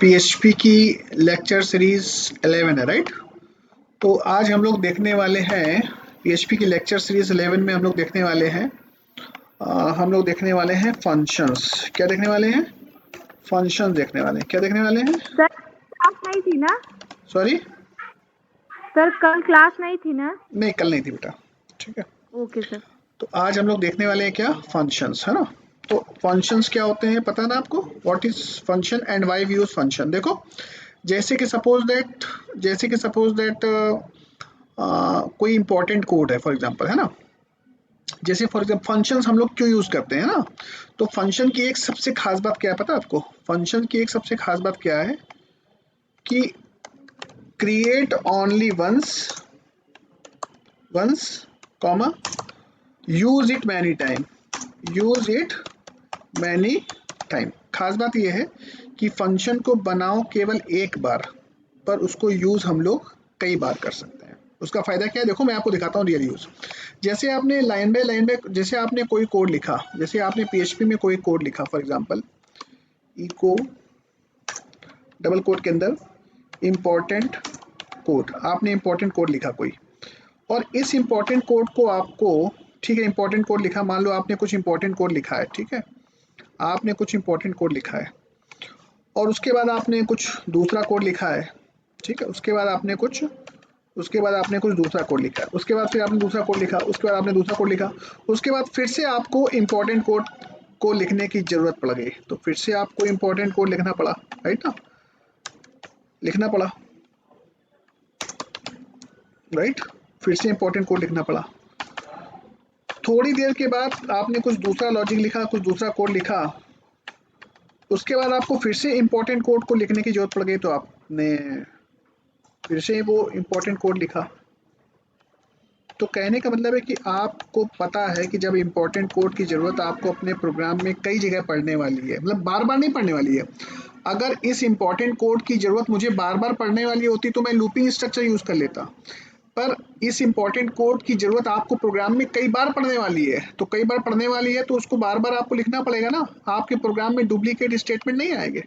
PHP की lecture series 11 है, right. तो आज हम लोग देखने वाले हैं पीएचपी की लेक्चर सीरीज 11 में हम लोग देखने वाले हैं फंक्शंस। क्या देखने वाले हैं? फंक्शंस देखने वाले हैं। क्या देखने वाले हैं? सर क्लास नहीं थी ना? सॉरी सर कल क्लास नहीं थी ना? नहीं, कल नहीं थी बेटा। ठीक है, ओके सर। तो आज हम लोग देखने वाले हैं क्या? फंक्शंस, है ना। तो फंक्शंस क्या होते हैं पता है ना आपको? What is function and why we use function. देखो, जैसे कि सपोज दैट कोई इंपॉर्टेंट कोड है फॉर एग्जांपल, है ना। जैसे फॉर एग्जांपल फंक्शंस हम लोग क्यों यूज करते हैं ना। तो फंक्शन की एक सबसे खास बात क्या है पता है आपको? फंक्शन की एक सबसे खास बात क्या है कि create only once comma use it many time. खास बात यह है कि फंक्शन को बनाओ केवल एक बार, पर उसको यूज हम लोग कई बार कर सकते हैं। उसका फायदा क्या है देखो, मैं आपको दिखाता हूँ रियल यूज। जैसे आपने लाइन बाय लाइन बाय जैसे आपने कोई कोड लिखा, जैसे आपने पीएचपी में कोई कोड लिखा for example echo double code के अंदर इंपॉर्टेंट कोड, आपने इंपॉर्टेंट कोड लिखा कोई, और इस इंपॉर्टेंट कोड को आपको, ठीक है, इंपॉर्टेंट कोड लिखा, मान लो आपने कुछ इंपॉर्टेंट कोड लिखा है, ठीक है, आपने कुछ इंपॉर्टेंट कोड लिखा है और उसके बाद आपने कुछ दूसरा कोड लिखा है, ठीक है, उसके बाद आपने कुछ दूसरा कोड लिखा है, उसके बाद फिर आपने दूसरा कोड लिखा, उसके बाद आपने दूसरा कोड लिखा, उसके बाद फिर से आपको इंपॉर्टेंट कोड को लिखने की जरूरत पड़ गई, तो फिर से आपको इंपॉर्टेंट कोड लिखना पड़ा, राइट ना, लिखना पड़ा, राइट, फिर से इंपॉर्टेंट कोड लिखना पड़ा। थोड़ी देर के बाद आपने कुछ दूसरा लॉजिक लिखा, कुछ दूसरा कोड लिखा, उसके बाद आपको फिर से इंपॉर्टेंट कोड को लिखने की जरूरत पड़ गई, तो आपने फिर से वो इंपॉर्टेंट कोड लिखा। तो कहने का मतलब है कि आपको पता है कि जब इंपॉर्टेंट कोड की ज़रूरत आपको अपने प्रोग्राम में कई जगह पढ़ने वाली है, मतलब बार बार नहीं पढ़ने वाली है। अगर इस इंपॉर्टेंट कोड की ज़रूरत मुझे बार बार पढ़ने वाली होती तो मैं लूपिंग स्ट्रक्चर यूज़ कर लेता, पर इस इंपॉर्टेंट कोड की ज़रूरत आपको प्रोग्राम में कई बार पढ़ने वाली है, तो कई बार पढ़ने वाली है तो उसको बार बार आपको लिखना पड़ेगा ना। आपके प्रोग्राम में डुप्लीकेट स्टेटमेंट नहीं आएंगे,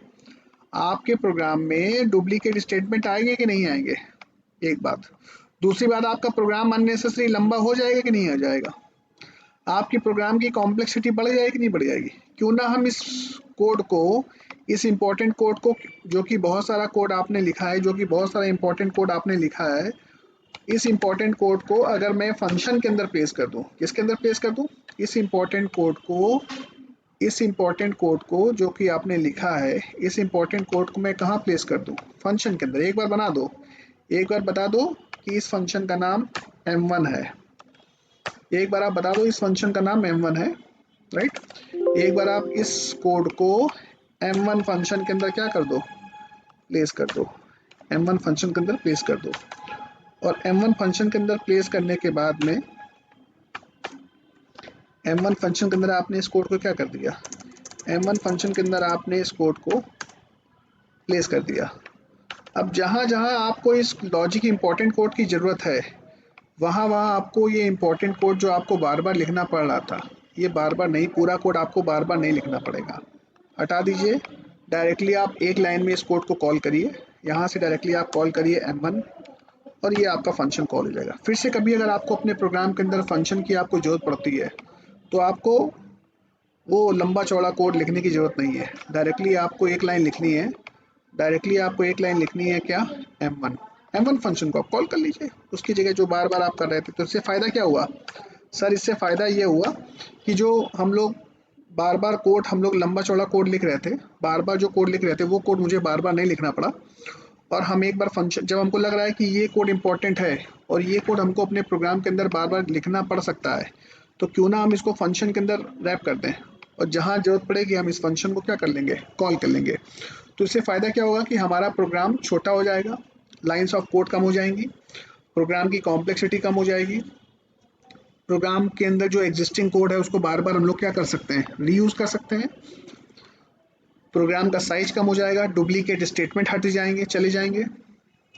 आपके प्रोग्राम में डुप्लीकेट स्टेटमेंट आएंगे कि नहीं आएंगे, एक बात। दूसरी बात, आपका प्रोग्राम अननेसेसरी लंबा हो जाएगा कि नहीं हो जाएगा, आपकी प्रोग्राम की कॉम्प्लेक्सिटी बढ़ जाएगी कि नहीं बढ़ जाएगी। क्यों ना हम इस कोड को, इस इंपॉर्टेंट कोड को, जो कि बहुत सारा कोड आपने लिखा है, जो कि बहुत सारा इंपॉर्टेंट कोड आपने लिखा है, इस इंपॉर्टेंट कोड को अगर मैं फंक्शन के अंदर पेश कर दूं, किसके अंदर पेश कर दूं? इस इंपॉर्टेंट कोड को जो कि आपने लिखा है, इस इंपॉर्टेंट कोड को मैं कहाँ प्लेस कर दूं? फंक्शन के अंदर। एक बार बना दो, एक बार बता दो कि इस फंक्शन का नाम m1 है, एक बार आप बता दो इस फंक्शन का नाम m1 है, राइट। एक बार आप इस कोड को m1 फंक्शन के अंदर क्या कर दो? प्लेस कर दो, m1 फंक्शन के अंदर प्लेस कर दो। और m1 फंक्शन के अंदर प्लेस करने के बाद में m1 फंक्शन के अंदर आपने इस कोड को क्या कर दिया? m1 फंक्शन के अंदर आपने इस कोड को प्लेस कर दिया। अब जहाँ जहाँ आपको इस लॉजिक इंपॉर्टेंट कोड की ज़रूरत है, वहाँ वहाँ आपको ये इंपॉर्टेंट कोड जो आपको बार बार लिखना पड़ रहा था, ये बार बार नहीं, पूरा कोड आपको बार बार नहीं लिखना पड़ेगा, हटा दीजिए। डायरेक्टली आप एक लाइन में इस कोड को कॉल करिए, यहाँ से डायरेक्टली आप कॉल करिए m1 और ये आपका फंक्शन कॉल हो जाएगा। फिर से कभी अगर आपको अपने प्रोग्राम के अंदर फंक्शन की आपको ज़रूरत पड़ती है तो आपको वो लंबा चौड़ा कोड लिखने की ज़रूरत नहीं है, डायरेक्टली आपको एक लाइन लिखनी है, क्या? m1 फंक्शन को आप कॉल कर लीजिए उसकी जगह जो बार बार आप कर रहे थे। तो इससे फ़ायदा क्या हुआ सर? इससे फ़ायदा ये हुआ कि जो हम लोग बार बार कोड, हम लोग लंबा चौड़ा कोड लिख रहे थे, बार बार जो कोड लिख रहे थे वो कोड मुझे बार बार नहीं लिखना पड़ा। और हम एक बार फंक्शन, जब हमको लग रहा है कि ये कोड इंपॉर्टेंट है और ये कोड हमको अपने प्रोग्राम के अंदर बार बार लिखना पड़ सकता है, तो क्यों ना हम इसको फंक्शन के अंदर रैप कर दें और जहाँ जरूरत पड़ेगी हम इस फंक्शन को क्या कर लेंगे? कॉल कर लेंगे। तो इससे फ़ायदा क्या होगा कि हमारा प्रोग्राम छोटा हो जाएगा, लाइंस ऑफ कोड कम हो जाएंगी, प्रोग्राम की कॉम्प्लेक्सिटी कम हो जाएगी, प्रोग्राम के अंदर जो एग्जिस्टिंग कोड है उसको बार बार हम लोग क्या कर सकते हैं? रीयूज़ कर सकते हैं। प्रोग्राम का साइज कम हो जाएगा, डुप्लीकेट स्टेटमेंट हट जाएंगे, चले जाएंगे,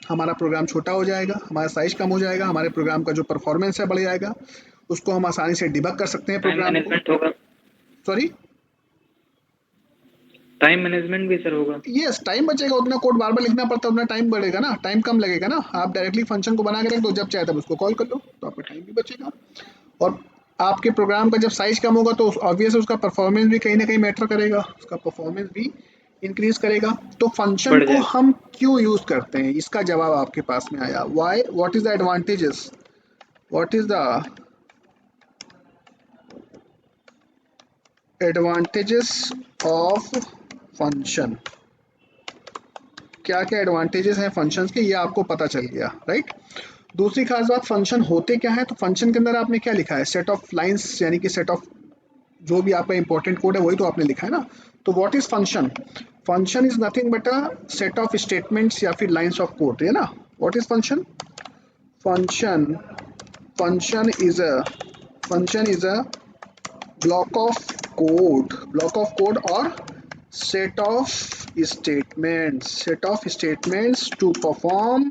हमारा प्रोग्राम छोटा हो जाएगा, हमारा साइज कम हो जाएगा, हमारे प्रोग्राम का जो परफॉर्मेंस है बढ़ जाएगा, उसको हम आसानी से डिबग कर सकते हैं प्रोग्राम को। मैनेजमेंट होगा, सॉरी, टाइम मैनेजमेंट भी सर होगा। यस, टाइम बचेगा, उतना कोड बार बार लिखना पड़ता है, उतना टाइम बढ़ेगा ना, टाइम कम लगेगा ना। आप डायरेक्टली फंक्शन को बना के रख दो, जब चाहे तब उसको कॉल कर लो, तो आपका टाइम भी बचेगा। और आपके प्रोग्राम का जब साइज कम होगा तो ऑब्वियस उसका परफॉर्मेंस भी कहीं ना कहीं मैटर करेगा, उसका परफॉर्मेंस भी इंक्रीज करेगा। तो फंक्शन बढ़ को जाएगा। हम क्यों यूज करते हैं, इसका जवाब आपके पास में आया। Why, what is the advantages, what is the advantages of function, क्या क्या एडवांटेजेस हैं फंक्शंस के, ये आपको पता चल गया, राइट। दूसरी खास बात, फंक्शन होते क्या है, तो फंक्शन के अंदर आपने क्या लिखा है, सेट ऑफ लाइंस, यानी कि सेट ऑफ जो भी आपका इंपॉर्टेंट कोड है वही तो आपने लिखा है ना। तो what is function, function is nothing but a set of statements या फिर लाइंस ऑफ कोड, है ना। What is function, function, function is a block of block of code or set of statements to perform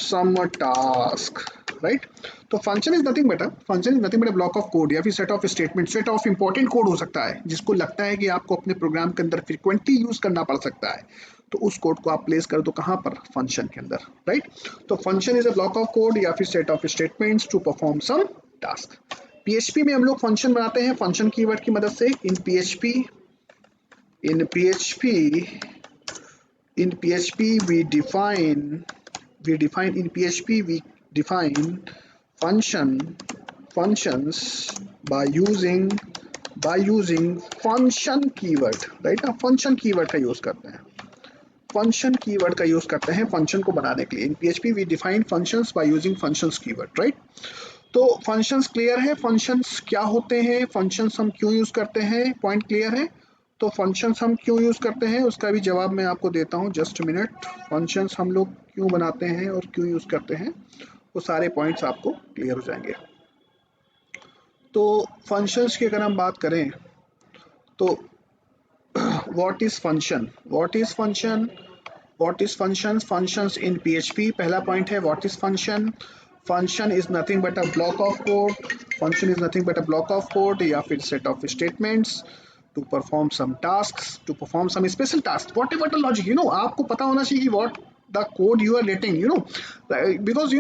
some task, right। तो function is nothing but block of code या फिर set of statement, set of important code हो सकता है जिसको लगता है कि आपको अपने प्रोग्राम के अंदर फ्रिक्वेंटली यूज करना पड़ सकता है, तो उस कोड को आप प्लेस कर दो कहाँ पर, फंक्शन के अंदर, राइट। तो function is a block of code या फिर set of statements to perform some task. PHP में हम लोग फंक्शन बनाते हैं फंक्शन कीवर्ड की मदद से। In PHP we define functions by using function keyword, right ना। फंक्शन कीवर्ड का यूज करते हैं, फंक्शन को बनाने के लिए। In PHP we define functions by using functions keyword, right. तो फंक्शंस क्लियर है, फंक्शंस क्या होते हैं, फंक्शंस हम क्यों यूज करते हैं, पॉइंट क्लियर है। तो फंक्शंस हम क्यों यूज करते हैं उसका भी जवाब मैं आपको देता हूं, जस्ट मिनट। फंक्शंस हम लोग क्यों बनाते हैं और क्यों यूज करते हैं, वो सारे पॉइंट्स आपको क्लियर हो जाएंगे। तो फंक्शंस की अगर हम बात करें तो what is function, functions in PHP, पहला पॉइंट है what is function. Function is nothing but a block of code, या फिर set of statements to perform some tasks, to perform some special task, whatever the logic, आपको पता होना चाहिए कि what the code you are writing, because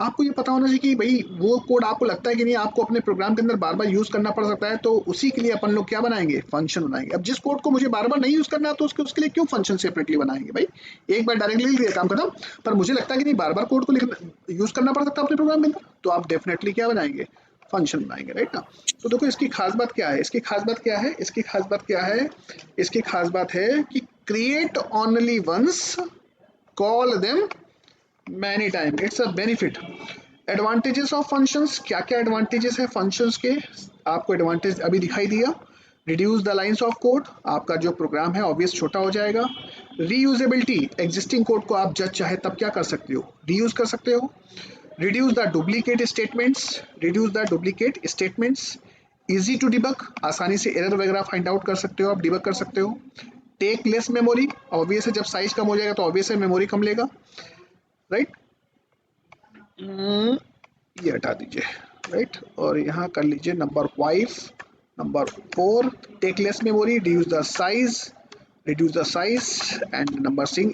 आपको ये पता होना चाहिए कि भाई वो कोड आपको लगता है कि नहीं आपको अपने प्रोग्राम के अंदर बार बार यूज करना पड़ सकता है, तो उसी के लिए अपन लोग क्या बनाएंगे, फंक्शन बनाएंगे। अब जिस कोड को मुझे बार बार नहीं यूज करना तो उसके लिए क्यों फंक्शन सेपरेटली बनाएंगे भाई, एक बार डायरेक्टली लिख दिया काम खत्म। पर मुझे लगता है कि नहीं बार बार कोड को यूज करना पड़ सकता है अपने प्रोग्राम के अंदर, तो आप डेफिनेटली क्या बनाएंगे, फंक्शन बनाएंगे, राइट ना। तो देखो इसकी खास बात क्या है, इसकी खास बात है कि create only once, call them many time, it's a benefit. Advantages of functions, क्या क्या एडवांटेजेस है फंक्शंस के, आपको एडवांटेज अभी दिखाई दिया। Reduce the lines of code, आपका जो प्रोग्राम है ऑब्वियस छोटा हो जाएगा। रीयूजेबिलिटी, एग्जिस्टिंग कोड को आप जब चाहे तब क्या कर सकते हो, रीयूज कर सकते हो। Reduce the duplicate statements, easy to debug, आसानी से एरर वगैरह फाइंड आउट कर सकते हो, आप डिबग कर सकते हो। टेक लेस मेमोरी, ऑब्वियस है जब साइज कम हो जाएगा तो ऑब्वियस है मेमोरी कम लेगा, राइट। ये हटा दीजिए, राइट। और यहाँ कर लीजिए number 4, take less memory, reduce the size and number 6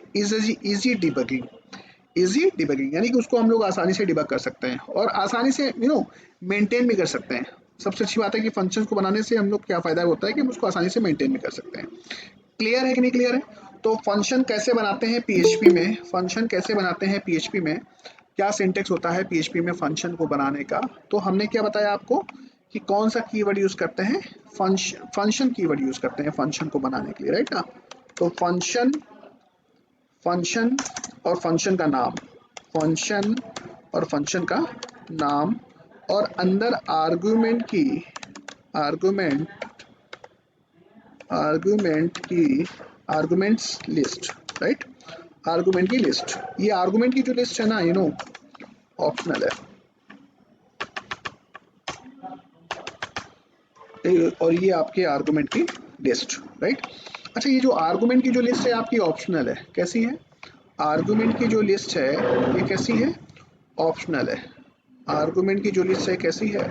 easy debugging, यानी कि उसको हम लोग आसानी से डिबग कर सकते हैं और आसानी से मेंटेन भी कर सकते हैं। सबसे अच्छी बात है कि फंक्शंस को बनाने से हम लोग क्या फायदा होता है कि हम उसको आसानी से मेंटेन भी कर सकते हैं। क्लियर है कि नहीं क्लियर है। तो फंक्शन कैसे बनाते हैं पीएचपी में, क्या सिंटेक्स होता है पीएचपी में फंक्शन को बनाने का, तो हमने क्या बताया आपको कि कौन सा कीवर्ड यूज करते हैं, फंक्शन कीवर्ड यूज करते हैं फंक्शन को बनाने के लिए, राइट ना। तो फंक्शन और फंक्शन का नाम, और अंदर आर्गुमेंट्स लिस्ट, राइट। आर्गुमेंट की लिस्ट, ये आर्गुमेंट की जो लिस्ट है ना ऑप्शनल है, और ये आपके आर्गुमेंट की लिस्ट, राइट। अच्छा, ये जो आर्गुमेंट की जो लिस्ट है आपकी ऑप्शनल है, कैसी है, आर्गुमेंट की जो लिस्ट है ये कैसी है, ऑप्शनल है। आर्गुमेंट की जो लिस्ट है कैसी है,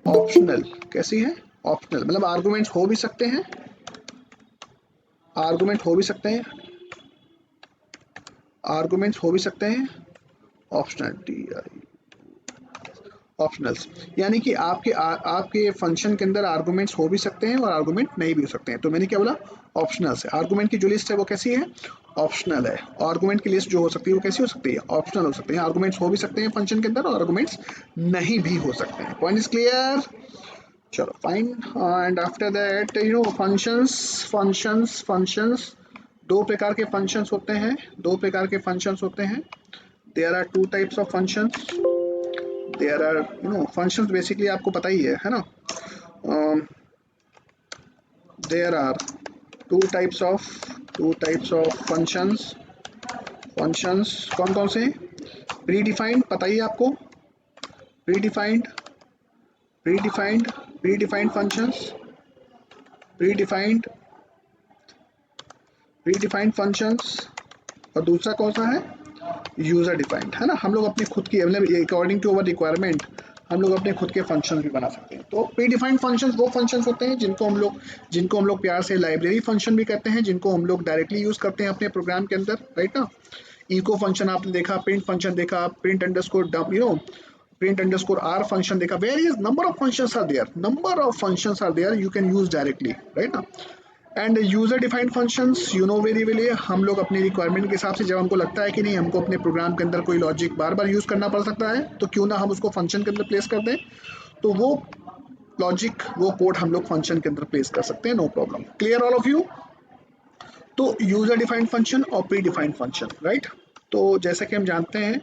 ऑप्शनल, कैसी है, ऑप्शनल, मतलब आर्गुमेंट्स हो भी सकते हैं आर्गुमेंट हो भी सकते हैं, आर्गुमेंट्स हो भी सकते हैं, ऑप्शनल ऑप्शनल्स, यानी कि आपके फंक्शन के अंदर आर्गुमेंट्स हो भी सकते हैं और आर्गुमेंट नहीं भी हो सकते हैं। तो मैंने क्या बोला, ऑप्शनल्स है। आर्गुमेंट की जो लिस्ट है वो कैसी है, ऑप्शनल है। आर्गुमेंट की लिस्ट जो हो सकती है वो कैसी हो सकती है, ऑप्शनल हो सकती है। आर्गुमेंट्स हो भी सकते हैं फंक्शन के अंदर और आर्गुमेंट्स नहीं भी हो सकते हैं। Point is clear? चलो fine. And after that functions, functions दो प्रकार के फंक्शंस होते हैं, दो प्रकार के फंक्शंस होते हैं। There are two types of functions, there are functions basically आपको पता ही है ना। There are two types of functions. Functions कौन कौन से, प्री डिफाइंड पता ही है आपको, predefined, predefined, predefined functions, predefined, predefined functions. और दूसरा कौन सा है, यूजर डिफाइंड, है ना। हम लोग अपने खुद की मतलब अकॉर्डिंग टू अवर रिक्वायरमेंट हम लोग अपने खुद के फंक्शन भी बना सकते हैं। तो प्री डिफाइंड फंक्शंस वो फंक्शंस होते हैं जिनको हम लोग प्यार से लाइब्रेरी फंक्शन भी कहते हैं, जिनको हम लोग डायरेक्टली यूज करते हैं अपने प्रोग्राम के अंदर, राइट ना। इको फंक्शन आपने देखा, प्रिंट फंक्शन देखा, print underscore print underscore r function देखा, various number of functions are there, number of functions are there you can use directly, right ना। And user defined functions you know very well, हम लोग अपनी requirement के हिसाब से जब हमको लगता है कि नहीं हमको अपने प्रोग्राम के अंदर कोई लॉजिक बार बार यूज करना पड़ सकता है, तो क्यों ना हम उसको फंक्शन के अंदर प्लेस कर दें, तो वो लॉजिक वो कोड हम लोग फंक्शन के अंदर प्लेस कर सकते हैं, no problem. Clear all of you? तो यूजर डिफाइंड फंक्शन और प्री डिफाइंड फंक्शन, राइट। तो जैसा कि हम जानते हैं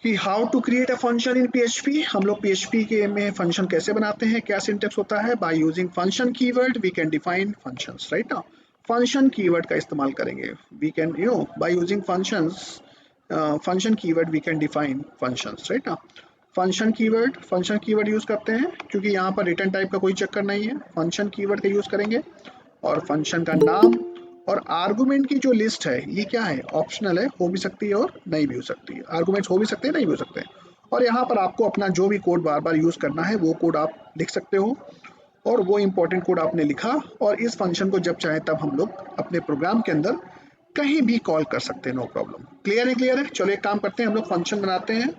कि how to create a function in PHP, हम लोग पीएचपी के में फंक्शन कैसे बनाते हैं, क्या सिंटेक्स होता है, by using function keyword we can define functions, right ना। फंक्शन कीवर्ड का इस्तेमाल करेंगे, we can by using functions, function keyword we can define functions, right ना। फंक्शन कीवर्ड यूज करते हैं क्योंकि यहाँ पर रिटर्न टाइप का कोई चक्कर नहीं है, फंक्शन कीवर्ड का यूज करेंगे। और फंक्शन का नाम और आर्गुमेंट की जो लिस्ट है ये क्या है, ऑप्शनल है, हो भी सकती है और नहीं भी हो सकती है। आर्गुमेंट्स हो भी सकते हैं, नहीं भी हो सकते हैं। और यहाँ पर आपको अपना जो भी कोड बार बार यूज करना है वो कोड आप लिख सकते हो, और वो इंपॉर्टेंट कोड आपने लिखा, और इस फंक्शन को जब चाहे तब हम लोग अपने प्रोग्राम के अंदर कहीं भी कॉल कर सकते हैं, नो प्रॉब्लम। क्लियर है? क्लियर है। चलो एक काम करते हैं, हम लोग फंक्शन बनाते हैं।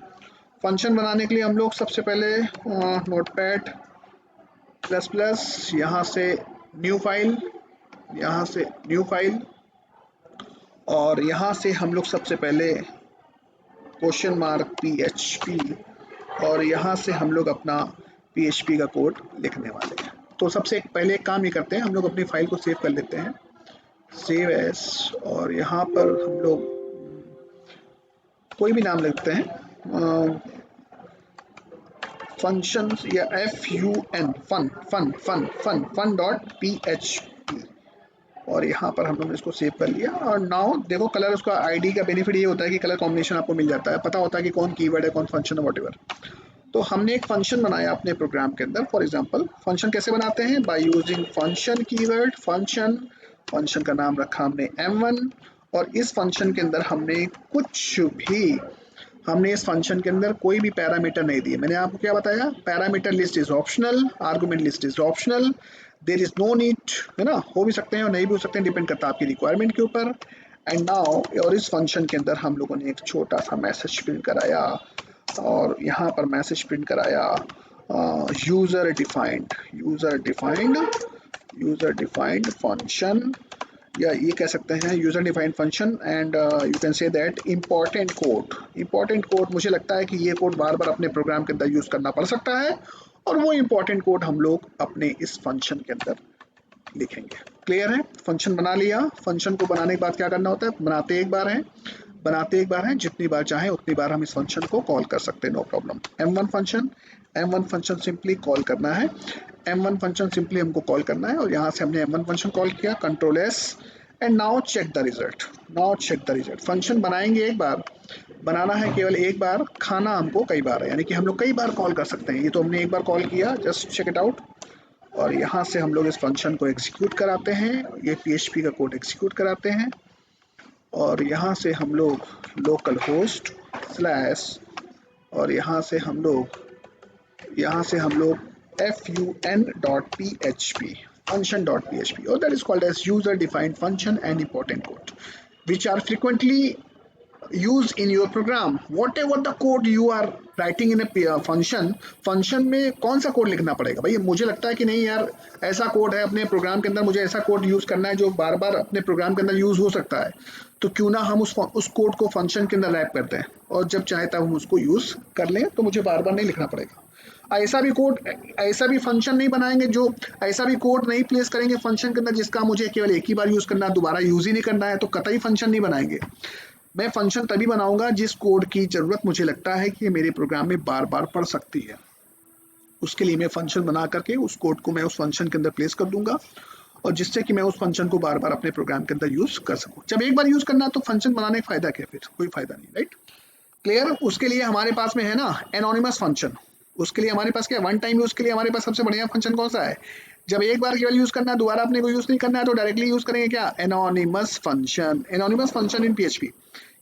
फंक्शन बनाने के लिए हम लोग सबसे पहले नोटपैड प्लस प्लस, यहाँ से न्यू फाइल, यहाँ से न्यू फाइल, और यहाँ से हम लोग सबसे पहले क्वेश्चन मार्क PHP, और यहाँ से हम लोग अपना PHP का कोड लिखने वाले हैं। तो सबसे पहले एक काम ये करते हैं, हम लोग अपनी फाइल को सेव कर लेते हैं, सेव एज, और यहाँ पर हम लोग कोई भी नाम लिखते हैं, फंक्शंस या FUN, फन डॉट PHP, और यहाँ पर हम लोगों ने इसको सेव कर लिया। और नाउ देखो कलर, उसका आईडी का बेनिफिट ये होता है कि कलर कॉम्बिनेशन आपको मिल जाता है, पता होता है कि कौन कीवर्ड है, कौन फंक्शन है, वॉट एवर। तो हमने एक फंक्शन बनाया अपने प्रोग्राम के अंदर। फॉर एग्जांपल फंक्शन कैसे बनाते हैं, bye using function keyword function, function का नाम रखा हमने M1, और इस फंक्शन के अंदर हमने इस फंक्शन के अंदर कोई भी पैरामीटर नहीं दिए। मैंने आपको क्या बताया, parameter list is optional, argument list is optional, there is no need, है ना। हो भी सकते हैं और नहीं भी हो सकते हैं, डिपेंड करता है आपकी रिक्वायरमेंट के ऊपर। एंड नाउ, और इस फंक्शन के अंदर हम लोगों ने एक छोटा सा मैसेज प्रिंट कराया, और यहाँ पर मैसेज प्रिंट कराया यूजर डिफाइंड फंक्शन, या ये कह सकते हैं user defined function, and you can say that important code. मुझे लगता है कि ये कोड बार बार अपने प्रोग्राम के अंदर यूज करना पड़ सकता है, और वो इम्पॉर्टेंट कोड हम लोग अपने इस फंक्शन के अंदर लिखेंगे। क्लियर है? फंक्शन बना लिया। फंक्शन को बनाने के बाद क्या करना होता है, बनाते एक बार हैं, जितनी बार चाहें उतनी बार हम इस फंक्शन को कॉल कर सकते हैं, no problem. M1 function simply call करना है, M1 फंक्शन सिंपली हमको कॉल करना है, और यहाँ से हमने M1 फंक्शन कॉल किया, control S, and now check the result. Function बनाएंगे एक बार, बनाना है केवल एक बार, खाना हमको कई बार है, यानी कि हम लोग कई बार कॉल कर सकते हैं। ये तो हमने एक बार कॉल किया, जस्ट चेक इट आउट। और यहाँ से हम लोग इस फंक्शन को एग्जीक्यूट कराते हैं, ये PHP का कोड एग्जीक्यूट कराते हैं, और यहाँ से हम लोग लोकल होस्ट स्लैश, और यहाँ से हम लोग FUN.PHP function.php, or that is called as user defined function and important code, which are frequently used in your program. Whatever the code you are writing in a function में कौन सा code लिखना पड़ेगा भाई? मुझे लगता है कि नहीं यार, ऐसा कोड है अपने प्रोग्राम के अंदर, मुझे ऐसा कोड यूज करना है जो बार बार अपने प्रोग्राम के अंदर यूज हो सकता है, तो क्यों ना हम उस कोड को फंक्शन के अंदर रैप करते हैं और जब चाहे तब हम उसको यूज कर लें, तो मुझे बार बार नहीं लिखना पड़ेगा। ऐसा भी फंक्शन नहीं बनाएंगे, जो ऐसा भी कोड नहीं प्लेस करेंगे फंक्शन के अंदर जिसका मुझे केवल एक ही बार यूज करना है, दोबारा यूज ही नहीं करना है, तो कतई फंक्शन नहीं बनाएंगे। मैं फंक्शन तभी बनाऊंगा जिस कोड की जरूरत मुझे लगता है कि मेरे प्रोग्राम में बार बार पड़ सकती है, उसके लिए मैं फंक्शन बना करके उस कोड को मैं उस फंक्शन के अंदर प्लेस कर दूंगा, और जिससे कि मैं उस फंक्शन को बार बार अपने प्रोग्राम के अंदर यूज कर सकूं। जब एक बार यूज करना है तो फंक्शन बनाने का फायदा क्या, फिर कोई फायदा नहीं, राइट? क्लियर? उसके लिए हमारे पास में है ना एनोनिमस फंक्शन। उसके लिए हमारे पास क्या, वन टाइम यूज के लिए हमारे पास सबसे बढ़िया फंक्शन कौन सा है? जब एक बार केवल यूज करना है, दोबारा अपने को यूज नहीं करना है, तो डायरेक्टली यूज करेंगे क्या, anonymous function. Anonymous function in PHP,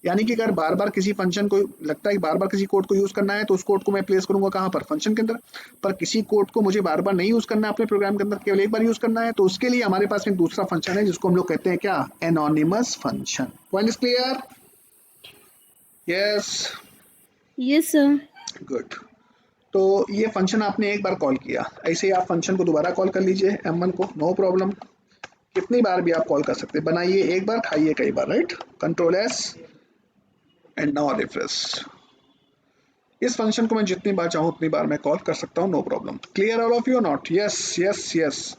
यानी कि अगर बार बार किसी फंक्शन को लगता है कि बार बार किसी कोड को यूज करना है, तो उस कोड को मैं प्लेस करूंगा कहाँ पर, फंक्शन के अंदर। पर किसी कोड को मुझे बार बार नहीं यूज करना है अपने प्रोग्राम के अंदर, केवल एक बार यूज करना है, तो उसके लिए हमारे पास में दूसरा फंक्शन है जिसको हम लोग कहते हैं क्या, anonymous function. Point is clear? Yes, yes sir. Good. तो ये फंक्शन आपने एक बार कॉल किया, ऐसे ही आप फंक्शन को दोबारा कॉल कर लीजिए m1 को, नो प्रॉब्लम। कितनी बार भी आप कॉल कर सकते हैं, बनाइए एक बार, खाइए कई बार, right? Control S and now refresh. इस फंक्शन को मैं जितनी बार चाहूँ उतनी बार मैं कॉल कर सकता हूँ, no problem. Clear all of you not? Yes yes yes.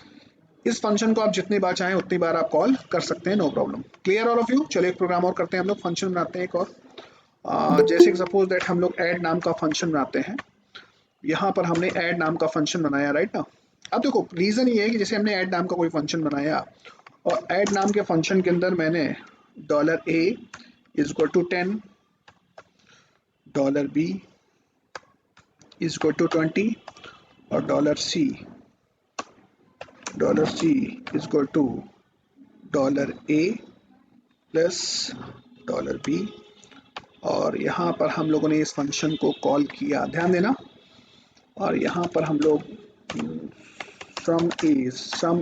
इस फंक्शन को आप जितनी बार चाहें उतनी बार आप कॉल कर सकते हैं, no problem. Clear all of you? चलो एक प्रोग्राम और करते हैं हम लोग, फंक्शन बनाते हैं एक और। जैसे सपोज दैट हम लोग ऐड नाम का फंक्शन बनाते हैं। यहाँ पर हमने ऐड नाम का फंक्शन बनाया, राइट ना? अब देखो रीजन ये है कि जैसे हमने ऐड नाम का कोई फंक्शन बनाया, और ऐड नाम के फंक्शन के अंदर मैंने $a is equal to 10, $b is equal to 20, और $c is equal to $a plus $b, और यहाँ पर हम लोगों ने इस फंक्शन को कॉल किया, ध्यान देना, और यहाँ पर हम लोग सम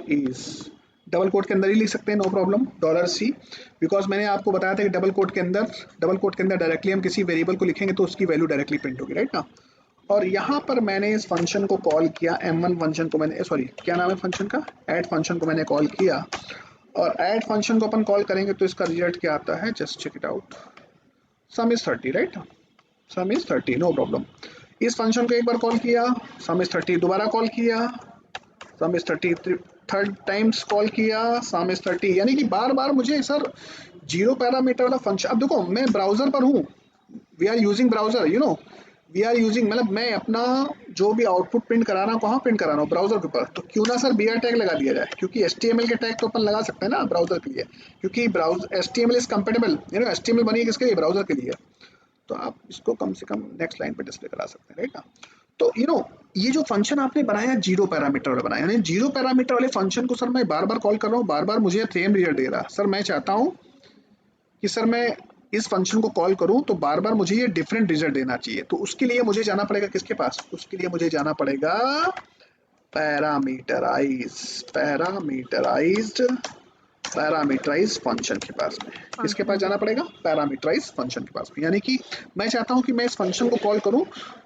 इज डबल कोट के अंदर ही लिख सकते हैं, नो प्रॉब्लम, $c, बिकॉज मैंने आपको बताया था कि डबल कोट के अंदर डायरेक्टली हम किसी वेरिएबल को लिखेंगे तो उसकी वैल्यू डायरेक्टली प्रिंट होगी, राइट ना? और यहाँ पर मैंने इस फंक्शन को कॉल किया, m1 फंक्शन को मैंने, सॉरी क्या नाम है फंक्शन का, ऐड फंक्शन को मैंने कॉल किया, और ऐड फंक्शन को अपन कॉल करेंगे तो इसका रिजल्ट क्या आता है, just check it out, sum is 30, right? Sum is 30, no problem. इस फंक्शन को एक बार कॉल किया, सम इज 30, दोबारा कॉल किया, sum is 30, third times call किया, सम इज 30, यानी कि बार बार मुझे सर जीरो पैरामीटर वाला फंक्शन। अब देखो मैं ब्राउजर पर हूँ, we are using browser, you know, we are using, मतलब मैं अपना जो भी आउटपुट प्रिंट करा रहा हूँ, कहाँ प्रिंट करा रहा हूँ, ब्राउजर के ऊपर, तो क्यों ना सर BR टैग लगा दिया जाए, क्योंकि HTML के टैग तो अपन लगा सकते हैं ना ब्राउजर के लिए, क्योंकि browser HTML is compatible, you know, HTML बनी है किसके लिए, ब्राउजर के लिए, तो आप इसको कम से कम नेक्स्ट लाइन पे डिस्प्ले करा सकते हैं, राइट ना? तो यू नो ये जो फंक्शन आपने बनाया जीरो पैरामीटर वाला बनाया, यानी जीरो पैरामीटर वाले फंक्शन को सर मैं बार बार कॉल कर रहा हूँ, बार बार मुझे सेम रिजल्ट दे रहा है। सर मैं चाहता हूँ कि सर मैं इस फंक्शन को कॉल करूं तो बार बार मुझे ये डिफरेंट रिजल्ट देना चाहिए, तो उसके लिए मुझे जाना पड़ेगा किसके पास, उसके लिए मुझे जाना पड़ेगा पैरामीटराइज्ड फंक्शन के पास में। किसके पास जाना पड़ेगा, पैरामीटराइज्ड फंक्शन के पास में, यानी कि मैं चाहता हूं कि मैं इस फंक्शन को कॉल करूं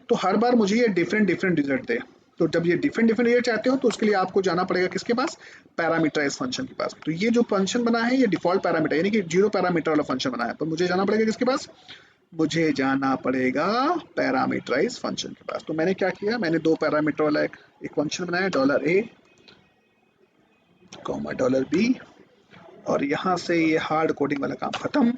तो हर बार मुझे ये डिफरेंट रिजल्ट दे। तो जब ये डिफरेंट रिजल्ट चाहते हो तो उसके लिए आपको जाना पड़ेगा किसके पास, पैरामीटराइज्ड फंक्शन के पास। तो ये जो फंक्शन बना है ये डिफॉल्ट पैरामीटर यानी कि जीरो पैरामीटर वाला फंक्शन बना है, तो मुझे जाना पड़ेगा किसके पास, मुझे जाना पड़ेगा पैरामीटराइज्ड फंक्शन के पास। तो मैंने क्या किया, मैंने दो पैरामीटर वाला एक फंक्शन बनाया, $a, $b, और यहाँ से ये हार्ड कोडिंग वाला काम खत्म।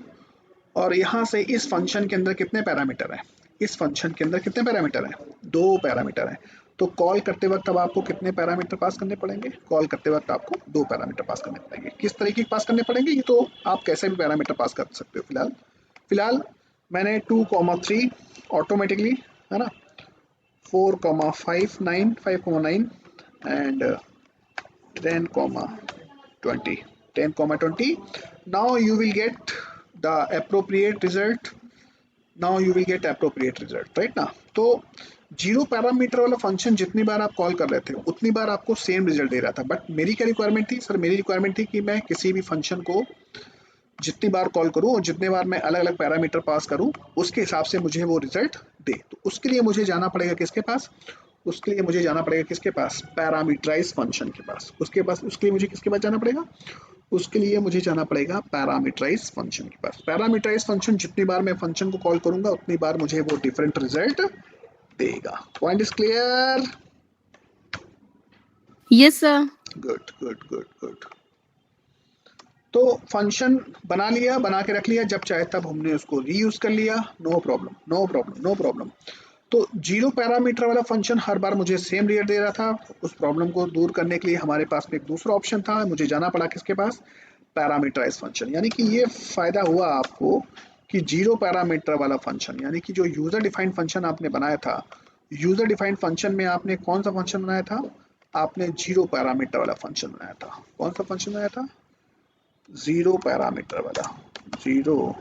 और यहाँ से इस फंक्शन के अंदर कितने पैरामीटर हैं, इस फंक्शन के अंदर कितने पैरामीटर हैं, दो पैरामीटर हैं। तो कॉल करते वक्त अब आपको कितने पैरामीटर पास करने पड़ेंगे, कॉल करते वक्त आपको दो पैरामीटर पास करने पड़ेंगे। किस तरीके के पास करने पड़ेंगे, ये तो आप कैसे भी पैरामीटर पास कर सकते हो। फिलहाल मैंने 2,3 ऑटोमेटिकली, है ना, 4,5,9 5,9 and 10,20 10,20. Now you will get the appropriate result. Now you will get appropriate result, right ना। तो जीरो पैरामीटर वाला फंक्शन जितनी बार आप कॉल कर रहे थे उतनी बार आपको सेम रिजल्ट दे रहा था, बट मेरी क्या रिक्वायरमेंट थी सर, मेरी रिक्वायरमेंट थी कि मैं किसी भी फंक्शन को जितनी बार कॉल करूं और जितने बार मैं अलग अलग पैरामीटर पास करूं उसके हिसाब से मुझे वो रिजल्ट दे। तो उसके लिए मुझे जाना पड़ेगा किसके पास, उसके लिए मुझे जाना पड़ेगा किसके पास, पैरामीटराइज फंक्शन के पास। उसके लिए मुझे किसके पास जाना पड़ेगा, उसके लिए मुझे जाना पड़ेगा पैरामीटराइज फंक्शन के पास। पैरामीटराइज फंक्शन जितनी बार मैं फंक्शन को कॉल करूंगा उतनी बार मुझे वो डिफरेंट रिजल्ट देगा। Point is clear? Yes, sir. Good good good good. तो फंक्शन बना लिया, बना के रख लिया, जब चाहे तब हमने उसको रीयूज कर लिया, no problem no problem no problem. तो जीरो पैरामीटर वाला फंक्शन हर बार मुझे सेम रिजल्ट दे रहा था। उस प्रॉब्लम को दूर करने के लिए हमारे पास में एक दूसरा ऑप्शन था, मुझे जाना पड़ा किसके पास, पैरामीटराइज फंक्शन। यानी कि ये फायदा हुआ आपको कि जीरो पैरामीटर वाला फंक्शन, यानी कि जो यूजर डिफाइंड फंक्शन आपने बनाया था, यूजर डिफाइंड फंक्शन में आपने कौन सा फंक्शन बनाया था, आपने जीरो पैरामीटर वाला फंक्शन बनाया था। कौन सा फंक्शन बनाया था, जीरो पैरामीटर वाला, जीरो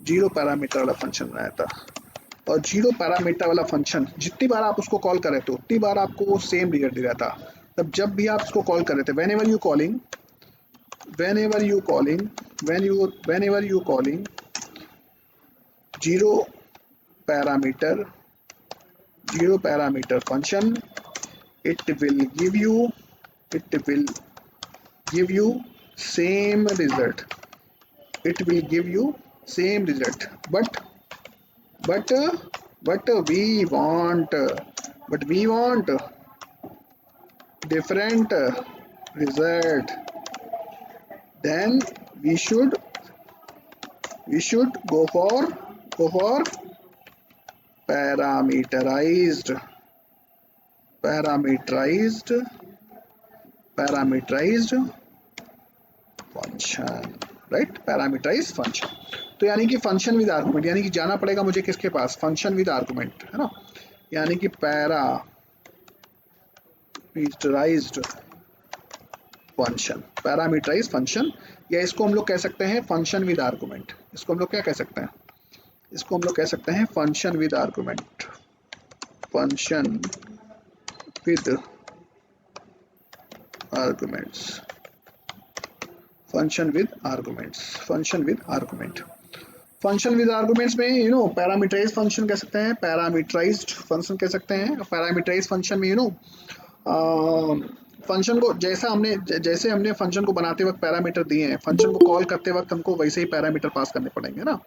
जीरो पैरामीटर वाला फंक्शन बनाया था। और जीरो पैरामीटर वाला फंक्शन जितनी बार आप उसको कॉल कर रहे थे उतनी बार आपको वो सेम रिजल्ट दे रहा था। तब जब भी आप उसको कॉल कर रहे थे, whenever you calling zero parameter function, it will give you same result, it will give you same result, but but we want different result. Then we should go for parameterized function, right, parameterized function. तो यानी कि function with argument, यानी कि जाना पड़ेगा मुझे किसके पास, function with argument, है ना। यानी कि पैरामीटराइज फंक्शन, या इसको हम लोग कह सकते हैं फंक्शन विद आर्गुमेंट। इसको हम लोग क्या कह सकते हैं, इसको हम लोग कह सकते हैं function with argument, function with arguments, function with arguments में पैरामीटराइज फंक्शन कह सकते हैं, पैरामीटराइज्ड फंक्शन कह सकते हैं। पैरामीटराइज फंक्शन में फंक्शन को जैसे हमने फंक्शन को बनाते वक्त पैरामीटर दिए हैं, फंक्शन को कॉल करते वक्त हमको वैसे ही पैरामीटर पास करने पड़ेंगे ना।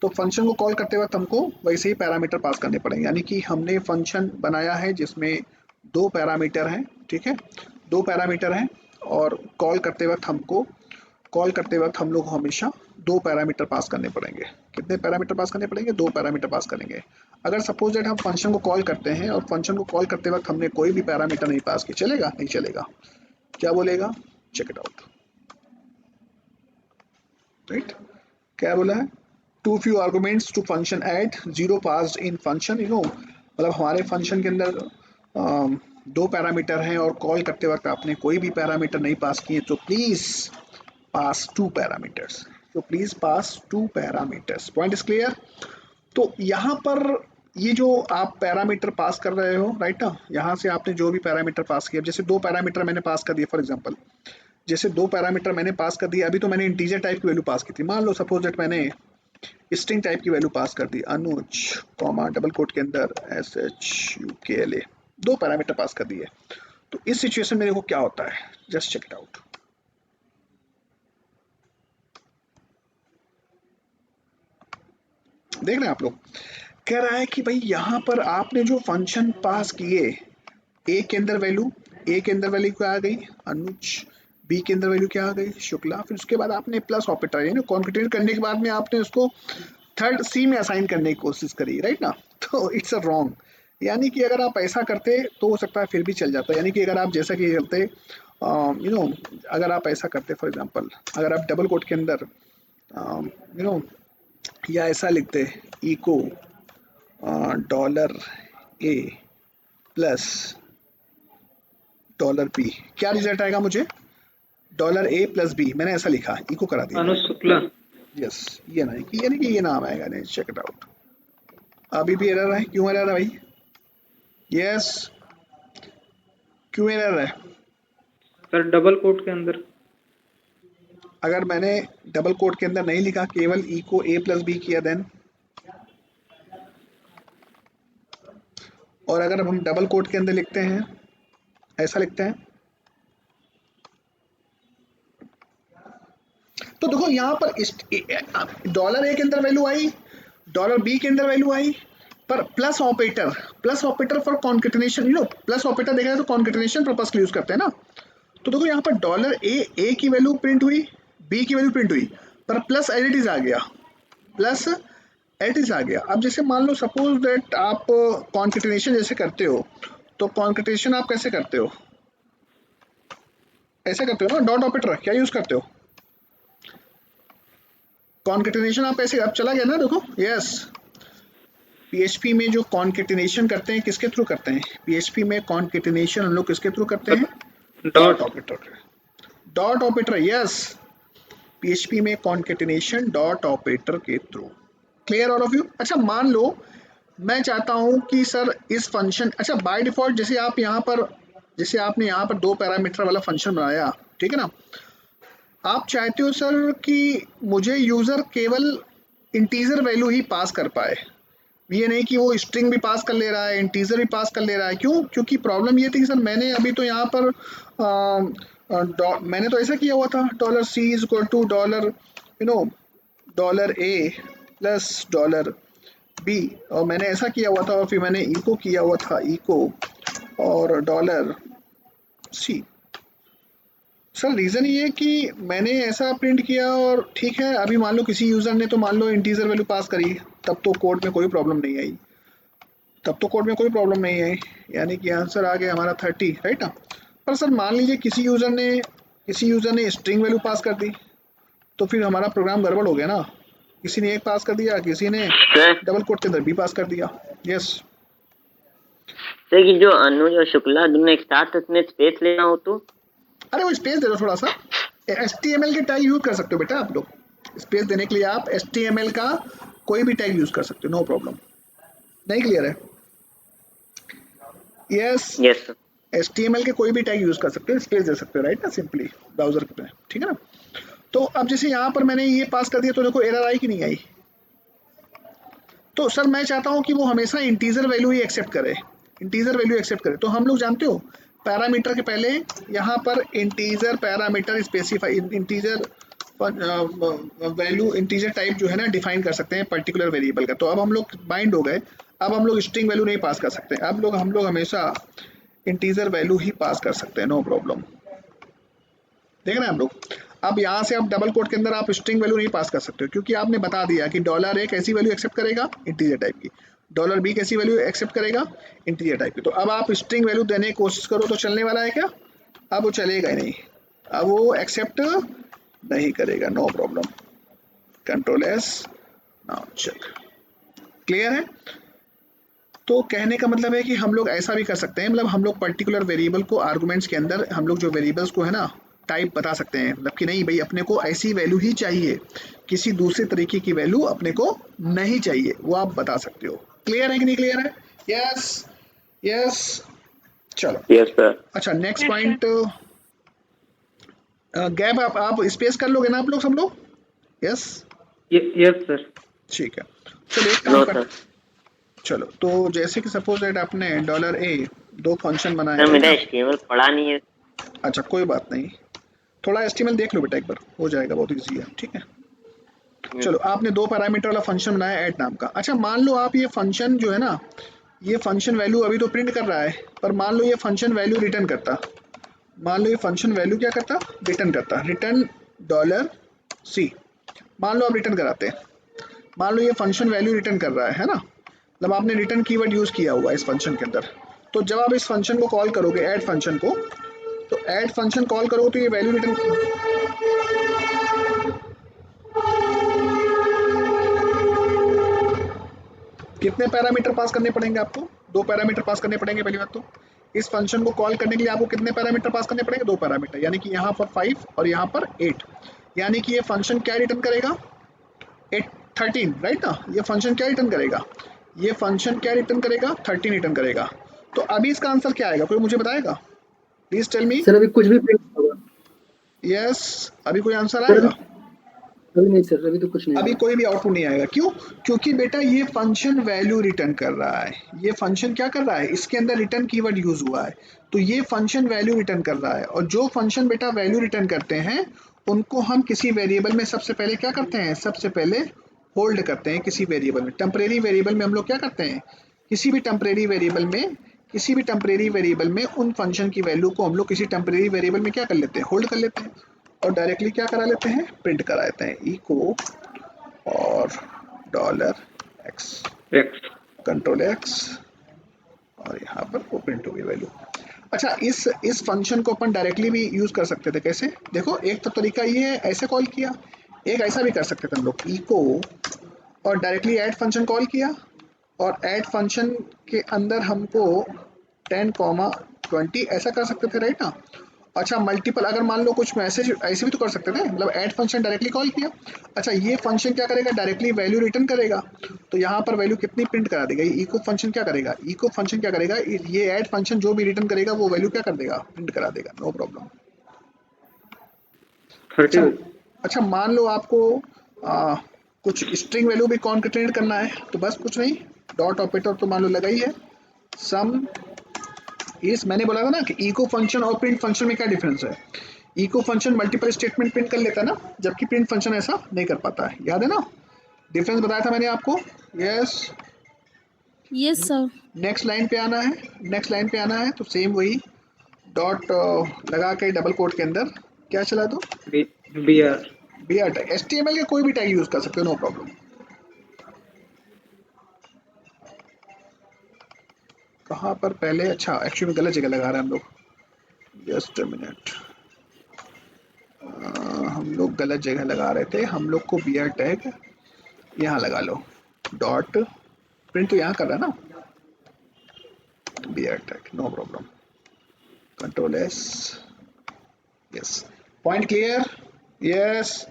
तो फंक्शन को कॉल करते वक्त हमको वैसे ही पैरामीटर पास करने पड़ेंगे। यानी कि हमने फंक्शन बनाया है जिसमें दो पैरामीटर हैं, ठीक है, दो पैरामीटर हैं, और कॉल करते वक्त हम लोग हमेशा दो पैरामीटर पास करने पड़ेंगे। कितने पैरामीटर पास करने पड़ेंगे, दो पैरामीटर पास करेंगे। अगर सपोज दैट हम फंक्शन को कॉल करते हैं और फंक्शन को कॉल करते वक्त हमने कोई भी पैरामीटर नहीं पास किया, चलेगा, नहीं चलेगा, क्या बोलेगा, चेक इट आउट, राइट, क्या बोला है, too few arguments to function at zero passed in function, मतलब हमारे फंक्शन के अंदर दो पैरामीटर हैं और कॉल करते वक्त आपने कोई भी पैरामीटर नहीं पास किए, तो please pass two parameters. Point is clear? तो यहाँ पर ये जो आप पैरामीटर पास कर रहे हो, राइट ना, यहाँ से आपने जो भी पैरामीटर पास किया, जैसे दो पैरामीटर मैंने पास कर दिया, फॉर एग्जांपल जैसे दो पैरामीटर मैंने पास कर दिया, अभी तो मैंने इंटीजर टाइप की वैल्यू पास की थी, मान लो सपोज दैट मैंने स्ट्रिंग टाइप की वैल्यू पास कर दी, अनुज कॉमा डबल कोट के अंदर SHUKLA, दो पैरामीटर पास कर दिए। तो इस सिचुएशन में देखो क्या होता है, जस्ट चेक इट आउट। देख रहे हैं आप लोग, कह रहा है कि भाई यहाँ पर आपने जो फंक्शन पास किए, ए के अंदर वैल्यू क्या आ गई, अनुज, बी के अंदर वैल्यू क्या आ गई, शुक्ला, फिर उसके बाद आपने प्लस ऑपरेटर यानी कॉन्केटेनेट करने के बाद में आपने उसको थर्ड सी में असाइन करने की कोशिश करी, राइट ना। तो इट्स अ रॉन्ग, यानी कि अगर आप ऐसा करते तो हो सकता है फिर भी चल जाता, यानी कि अगर आप जैसा कि करते अगर आप ऐसा करते, फॉर एग्जांपल अगर आप डबल कोट के अंदर या ऐसा लिखते, इको $A प्लस $P, क्या रिजल्ट आएगा मुझे, $A प्लस B, मैंने ऐसा लिखा, इको करा दिया, अनुज शुक्ला, यस, ये ना कि यानी कि ये नाम आएगा नहीं, चेक इट आउट। अभी भी एरर है, क्यों एरर है भाई? यस, क्यों एरर है? सर डबल कोट के अंदर। अगर मैंने डबल कोट के अंदर नहीं लिखा, केवल ई को ए प्लस बी किया देन, और अगर अब हम डबल कोट के अंदर लिखते हैं, ऐसा लिखते हैं, तो देखो यहाँ पर डॉलर ए के अंदर वैल्यू आई, डॉलर बी के अंदर वैल्यू आई, पर plus operator for concatenation, you know plus operator देखा जाए तो कॉन्केटिनेशन पर्पस के यूज करते हैं ना। तो देखो यहाँ पर डॉलर ए की वैल्यू प्रिंट हुई, बी की वैल्यू प्रिंट हुई, पर प्लस एज इट इज आ गया, प्लस एट इज आ गया। अब जैसे मान लो सपोज दैट आप कॉन्केटिनेशन जैसे करते हो, तो कॉन्केटिनेशन आप कैसे करते हो? ऐसे करते हो ना, डॉट ऑपरेटर क्या यूज करते हो? कॉन्केटिनेशन आप ऐसे, अब चला गया ना, देखो यस। पीएचपी में जो कॉन्केटिनेशन करते हैं किसके थ्रू करते हैं? पीएचपी में कॉन्केटिनेशन हम लोग किसके थ्रू करते हैं? Dot operator, dot operator, yes. PHP में कॉन्केटिनेशन डॉट ऑपरेटर के through. Clear all of you? अच्छा मान लो मैं चाहता हूं कि सर इस फंक्शन, अच्छा बाय डिफॉल्ट जैसे आप यहाँ पर, जैसे आपने यहाँ पर 2 पैरामीटर वाला फंक्शन बनाया, ठीक है ना, आप चाहते हो सर कि मुझे यूजर केवल इंटीजर वैल्यू ही पास कर पाए, ये नहीं कि वो स्ट्रिंग भी पास कर ले रहा है, इंटीजर भी पास कर ले रहा है। क्यों? क्योंकि प्रॉब्लम ये थी कि सर मैंने अभी तो यहाँ पर मैंने तो ऐसा किया हुआ था, dollar C is equal to dollar you know dollar A plus dollar B, और मैंने ऐसा किया हुआ था, और फिर मैंने इको किया हुआ था, इको और डॉलर सी। सर रीज़न ये कि मैंने ऐसा प्रिंट किया, और ठीक है अभी मान लो किसी यूज़र ने तो मान लो इंटीजर वैल्यू पास करी, तब तो कोड में कोई प्रॉब्लम नहीं आई, तब तो कोड में कोई प्रॉब्लम नहीं आई, यानी कि आंसर आ गया हमारा 30, राइट ना। पर सर मान लीजिए किसी यूज़र ने स्ट्रिंग वैल्यू पास कर दी, तो फिर हमारा प्रोग्राम गड़बड़ हो गया ना। किसी ने एक पास कर दिया, किसी ने डबल कोट के अंदर बी पास कर दिया। यस सर कि जो अनुज और शुक्ला दोनों एक साथ उसमें स्पेस लेना हो तो? अरे वो स्पेस दे दो थोड़ा सा, HTML के टैग यूज कर सकते हो बेटा आप लोग। स्पेस देने के लिए आप HTML का कोई भी टैग यूज कर सकते हो, नो प्रॉब्लम। नहीं क्लियर है? Yes yes sir. HTML के कोई भी टैग यूज कर सकते हो, स्पेस दे सकते हो, राइट ना, सिंपली ब्राउजर पे, ठीक है ना। तो अब जैसे यहाँ पर मैंने ये पास कर दिया, तो देखो एरर आई कि नहीं आई? तो सर मैं चाहता हूँ कि वो हमेशा इंटीजर वैल्यू ही एक्सेप्ट करे, इंटीजर वैल्यू एक्सेप्ट करे। तो हम लोग जानते हो पैरामीटर के पहले यहाँ पर integer parameter specify, integer value, integer type जो है ना डिफाइन कर सकते हैं पर्टिकुलर वेरिएबल का। तो अब हम लोग बाइंड हो गए, अब हम लोग स्ट्रिंग वैल्यू नहीं पास कर सकते, अब हम लोग हमेशा इंटीजर वैल्यू ही पास कर सकते हैं, नो प्रॉब्लम। देख रहे हैं हम लोग? अब यहाँ से आप डबल कोट के अंदर आप स्ट्रिंग वैल्यू नहीं पास कर सकते हो, क्योंकि आपने बता दिया कि डॉलर ए कैसी वैल्यू एक्सेप्ट करेगा, इंटीजर टाइप की, डॉलर बी कैसी वैल्यू एक्सेप्ट करेगा, इंटीजर टाइप की। तो अब आप स्ट्रिंग वैल्यू देने की कोशिश करो तो चलने वाला है क्या? अब वो चलेगा ही नहीं, अब वो एक्सेप्ट नहीं करेगा, no problem. Control S, now check. Clear है? तो कहने का मतलब है कि हम लोग ऐसा भी कर सकते हैं, मतलब हम लोग पर्टिकुलर वेरिएबल को आर्गुमेंट्स के अंदर हम लोग जो वेरिएबल्स को है ना टाइप बता सकते हैं, मतलब कि नहीं भाई अपने को ऐसी वैल्यू ही चाहिए, किसी दूसरे तरीके की वैल्यू अपने को नहीं चाहिए, वो आप बता सकते हो। क्लियर है कि नहीं क्लियर है? यस यस, चलो यस सर। अच्छा नेक्स्ट पॉइंट, गैप आप स्पेस कर लोगे ना आप लोग सब लोग? Yes yes sir. ठीक है, चलो एक काम नो कर, सर। चलो तो जैसे कि सपोज दैट आपने डॉलर ए 2 फंक्शन बनाए सर हैं मेरा ना? HTML पढ़ा नहीं है। अच्छा कोई बात नहीं, थोड़ा HTML देख लो बेटा एक बार, हो जाएगा, बहुत ईजी है, ठीक है। चलो आपने 2 पैरामीटर वाला फंक्शन बनाया ऐड नाम का। अच्छा मान लो आप ये फंक्शन जो है ना, ये फंक्शन वैल्यू अभी तो प्रिंट कर रहा है, पर मान लो ये फंक्शन वैल्यू रिटर्न करता, मान लो ये फंक्शन वैल्यू क्या करता, रिटर्न करता, रिटर्न डॉलर सी। मान लो आप रिटर्न कराते हैं, मान लो ये फंक्शन वैल्यू रिटर्न कर रहा है ना, मतलब आपने रिटर्न कीवर्ड यूज किया हुआ है इस फंक्शन के अंदर। तो जब आप इस फंक्शन को कॉल करोगे, ऐड फंक्शन को, तो ऐड फंक्शन कॉल करोगे तो ये वैल्यू रिटर्न, कितने पैरामीटर पास करने पड़ेंगे आपको? 2 पैरामीटर पास करने पड़ेंगे पहली बात तो। इस फंक्शन को कॉल करने के लिए आपको कितने पैरामीटर पास करने पड़ेंगे? 2 पैरामीटर, यानी कि यहाँ पर 5 और यहाँ पर 8, यानी कि ये फंक्शन क्या रिटर्न करेगा? 13, राइट ना। ये फंक्शन क्या रिटर्न करेगा, ये फंक्शन क्या रिटर्न करेगा, 13 रिटर्न करेगा। तो अभी इसका आंसर क्या आएगा, कोई मुझे बताएगा, प्लीज टेल मी। सर अभी कुछ भी प्रिंट होगा। यस, अभी कोई आंसर सर आएगा? अभी नहीं सर, अभी तो कुछ नहीं अभी आया। कोई भी आउटपुट नहीं आएगा, क्यों? क्योंकि बेटा ये फंक्शन वैल्यू रिटर्न कर रहा है, ये फंक्शन क्या कर रहा है, इसके अंदर रिटर्न कीवर्ड यूज हुआ है, तो ये फंक्शन वैल्यू रिटर्न कर रहा है। और जो फंक्शन बेटा वैल्यू रिटर्न करते हैं उनको हम किसी वेरिएबल में सबसे पहले क्या करते हैं, सबसे पहले होल्ड करते हैं किसी वेरिएबल में। टेम्परेरी वेरिएबल में हम लोग क्या करते हैं, किसी भी टेम्परेरी वेरिएबल में, किसी भी टेम्परेरी वेरिएबल में उन फंक्शन की वैल्यू को हम लोग किसी टेम्परेरी वेरिएबल में क्या कर लेते हैं, होल्ड कर लेते हैं, और डायरेक्टली क्या करा लेते हैं, प्रिंट करा लेते हैं, इको और $x, X. कंट्रोल x, और यहाँ पर वो प्रिंट होगी वैल्यू। अच्छा, इस फंक्शन को अपन डायरेक्टली भी यूज कर सकते थे, कैसे? देखो, एक तो तरीका ये है ऐसे कॉल किया, एक ऐसा भी कर सकते थे हम लोग, इको और डायरेक्टली ऐड फंक्शन कॉल किया, और ऐड फंक्शन के अंदर हमको 10, 20 ऐसा कर सकते थे, राइट ना। अच्छा, मल्टीपल अगर मान लो कुछ मैसेज ऐसे भी तो कर सकते थे, मतलब ऐड फंक्शन डायरेक्टली कॉल किया। अच्छा, ये फंक्शन क्या करेगा, डायरेक्टली वैल्यू रिटर्न करेगा, तो यहाँ पर वैल्यू कितनी प्रिंट करा देगा, ये इको फंक्शन क्या करेगा, इको फंक्शन क्या करेगा, ये ऐड फंक्शन जो भी रिटर्न करेगा वो वैल्यू क्या कर देगा, प्रिंट करा देगा, नो प्रॉब्लम। 30. अच्छा, मान लो आपको कुछ स्ट्रिंग वैल्यू भी कॉन्केटेनेट करना है, तो बस कुछ नहीं, डॉट ऑपरेटर तो मान लो लगा ही है, सम इस, मैंने बोला था ना कि इको फंक्शन और प्रिंट फंक्शन में क्या डिफरेंस है। Echo function multiple statement print कर लेता है ना, जबकि प्रिंट फंक्शन ऐसा नहीं कर पाता है, याद है ना, डिफरेंस बताया था मैंने आपको। Yes, Yes, sir. Next line पे आना है, नेक्स्ट लाइन पे आना है, तो सेम वही डॉट लगा के डबल कोट के अंदर क्या चला दो, BR. B R tag, HTML के कोई भी टैग यूज कर सकते हो, नो प्रॉब्लम। कहाँ पर पहले, अच्छा एक्चुअली गलत जगह लगा रहे हैं हम लोग, जस्ट अ मिनट, हम लोग गलत जगह लगा रहे थे, हम लोग को बी आर टैग यहाँ लगा लो, डॉट प्रिंट तो यहाँ कर रहा है ना, B R tag, no problem, control S, yes, point clear, yes,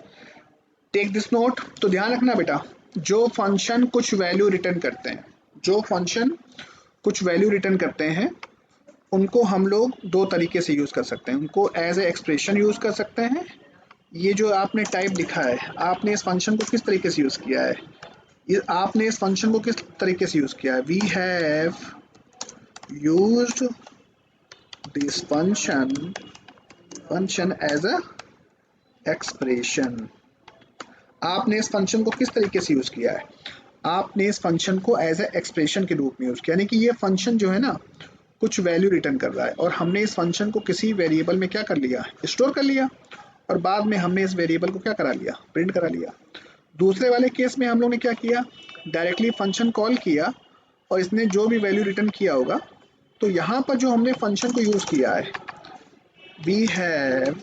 take this note. तो ध्यान रखना बेटा, जो फंक्शन कुछ वैल्यू रिटर्न करते हैं, जो फंक्शन कुछ वैल्यू रिटर्न करते हैं, उनको हम लोग दो तरीके से यूज कर सकते हैं, उनको एज ए एक्सप्रेशन यूज कर सकते हैं। ये जो आपने टाइप लिखा है, आपने इस फंक्शन को किस तरीके से यूज किया है, ये आपने इस फंक्शन को किस तरीके से यूज किया है, we have used this function as a expression. आपने इस फंक्शन को किस तरीके से यूज किया है, आपने इस फंक्शन को एज ए एक्सप्रेशन के रूप में यूज किया, यानी कि ये फंक्शन जो है ना कुछ वैल्यू रिटर्न कर रहा है, और हमने इस फंक्शन को किसी वेरिएबल में क्या कर लिया, स्टोर कर लिया, और बाद में हमने इस वेरिएबल को क्या करा लिया, प्रिंट करा लिया। दूसरे वाले केस में हम लोग ने क्या किया, डायरेक्टली फंक्शन कॉल किया, और इसने जो भी वैल्यू रिटर्न किया होगा, तो यहाँ पर जो हमने फंक्शन को यूज किया है, we have